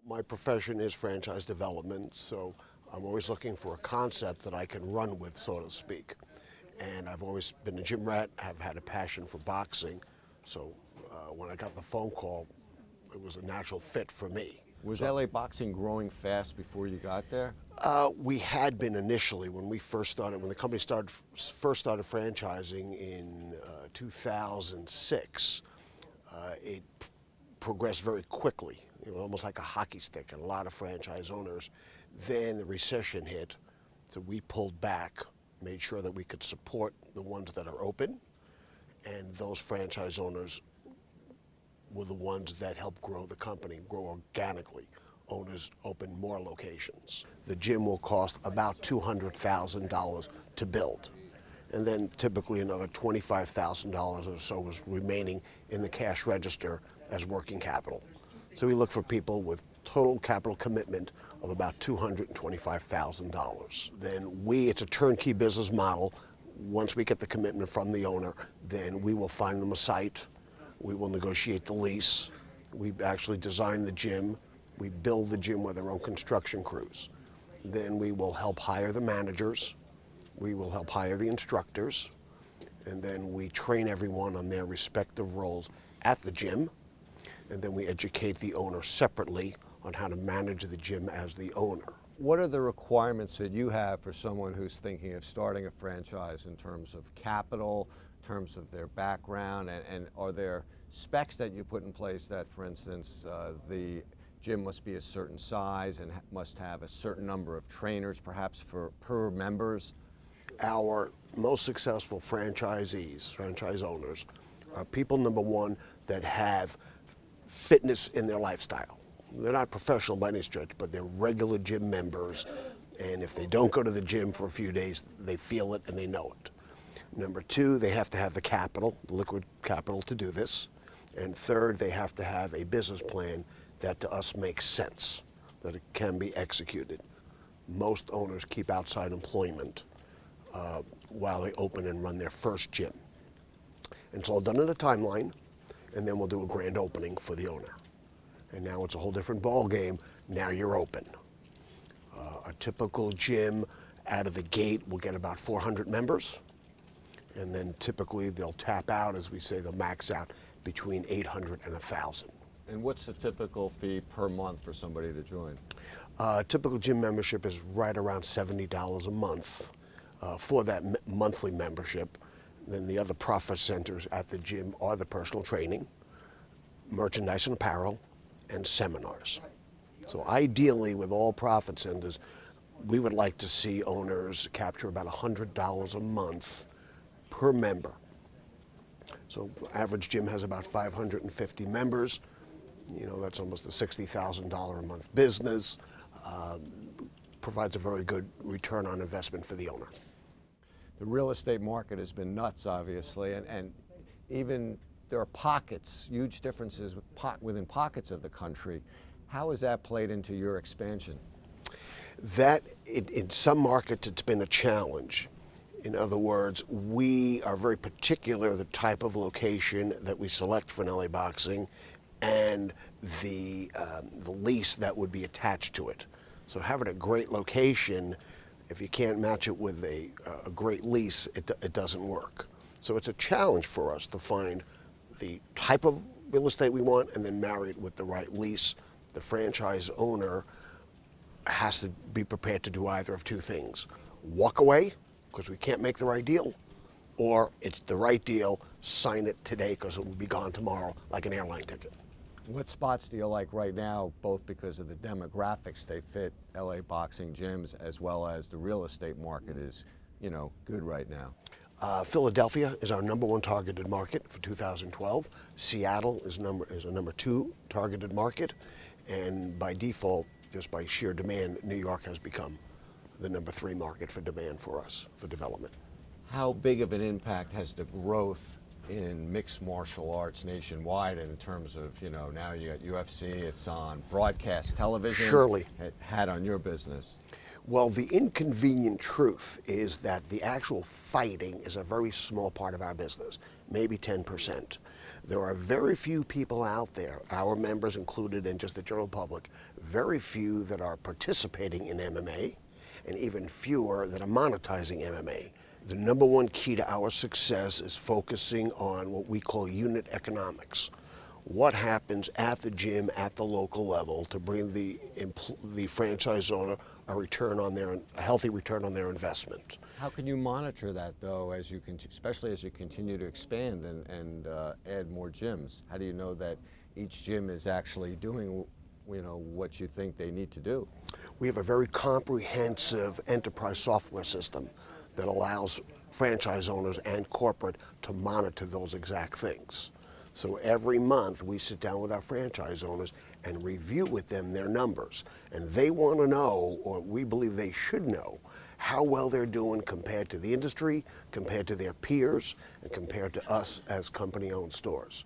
My profession is franchise development, so I'm always looking for a concept that I can run with, so to speak. And I've always been a gym rat, have had a passion for boxing, so when I got the phone call, it was a natural fit for me. Was So, LA boxing growing fast before you got there? we had been initially when we first started, when the company first started franchising in 2006. It progressed very quickly, almost like a hockey stick, and a lot of franchise owners. Then the recession hit, so we pulled back, made sure that we could support the ones that are open, and those franchise owners were the ones that helped grow the company, grow organically. Owners open more locations. The gym will cost about $200,000 to build. And then typically another $25,000 or so is remaining in the cash register as working capital. So we look for people with total capital commitment of about $225,000. Then it's a turnkey business model. Once we get the commitment from the owner, then we will find them a site. We will negotiate the lease. We actually design the gym. We build the gym with our own construction crews. Then we will help hire the managers. We will help hire the instructors. And then we train everyone on their respective roles at the gym. And then we educate the owner separately on how to manage the gym as the owner. What are the requirements that you have for someone who's thinking of starting a franchise in terms of capital, in terms of their background, and are there specs that you put in place that, for instance, the gym must be a certain size and must have a certain number of trainers, perhaps per members? Our most successful franchisees, franchise owners, are people, number one, that have fitness in their lifestyle. They're not professional by any stretch, but they're regular gym members, and if they don't go to the gym for a few days, they feel it and they know it. Number two, they have to have the capital, the liquid capital to do this. And third, they have to have a business plan that to us makes sense, that it can be executed. Most owners keep outside employment while they open and run their first gym. And it's all done in a timeline, and then we'll do a grand opening for the owner. And now it's a whole different ball game. Now you're open. A typical gym out of the gate will get about 400 members, and then typically they'll tap out, as we say, they'll max out between 800 and 1,000. And what's the typical fee per month for somebody to join? Typical gym membership is right around $70 a month for that monthly membership. Then the other profit centers at the gym are the personal training, merchandise and apparel, and seminars. So ideally, with all profit centers, we would like to see owners capture about $100 a month per member. So average gym has about 550 members. That's almost a $60,000 a month business. Provides a very good return on investment for the owner. The real estate market has been nuts, obviously, and even there are pockets, huge differences within pockets of the country. How has that played into your expansion? In some markets, it's been a challenge. In other words, we are very particular the type of location that we select for an LA Boxing and the lease that would be attached to it. So having a great location, if you can't match it with a great lease, it doesn't work. So it's a challenge for us to find the type of real estate we want and then marry it with the right lease. The franchise owner has to be prepared to do either of two things: walk away because we can't make the right deal, or it's the right deal, sign it today because it will be gone tomorrow, like an airline ticket. What spots do you like right now, both because of the demographics they fit LA boxing gyms, as well as the real estate market is, good right now? Philadelphia is our number one targeted market for 2012. Seattle is a number two targeted market, and by default, just by sheer demand, New York has become the number three market for demand for us for development. How big of an impact has the growth in mixed martial arts nationwide, and in terms of, now you got UFC, it's on broadcast television. Surely. It had on your business? Well, the inconvenient truth is that the actual fighting is a very small part of our business, maybe 10%. There are very few people out there, our members included and just the general public, very few that are participating in MMA, and even fewer that are monetizing MMA. The number one key to our success is focusing on what we call unit economics. What happens at the gym at the local level to bring the franchise owner a healthy return on their investment. How can you monitor that, though, as you especially as you continue to expand and add more gyms? How do you know that each gym is actually doing, what you think they need to do? We have a very comprehensive enterprise software system that allows franchise owners and corporate to monitor those exact things. So every month we sit down with our franchise owners and review with them their numbers. And they want to know, or we believe they should know, how well they're doing compared to the industry, compared to their peers, and compared to us as company-owned stores.